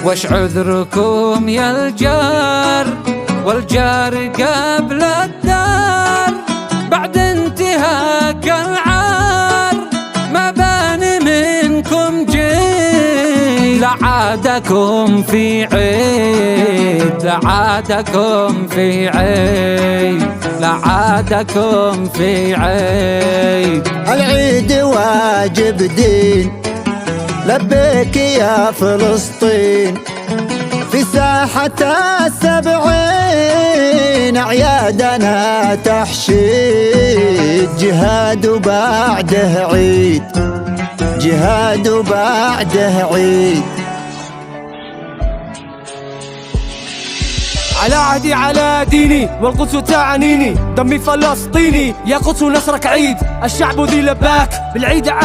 وش عذركم يا الجار والجار قبل الدار، بعد انتهاك العار ما بان منكم جيل. لعادكم في عيد، لعادكم في عيد، لعادكم في عيد. العيد واجب دين، لبيك يا فلسطين، في ساحة السبعين أعيادنا تحشيد. جهاد وبعده عيد، جهاد وبعده عيد. على عهدي على ديني والقدس تعنيني، دمي فلسطيني يا قدس نصرك عيد. الشعب ذي لباك بالعيد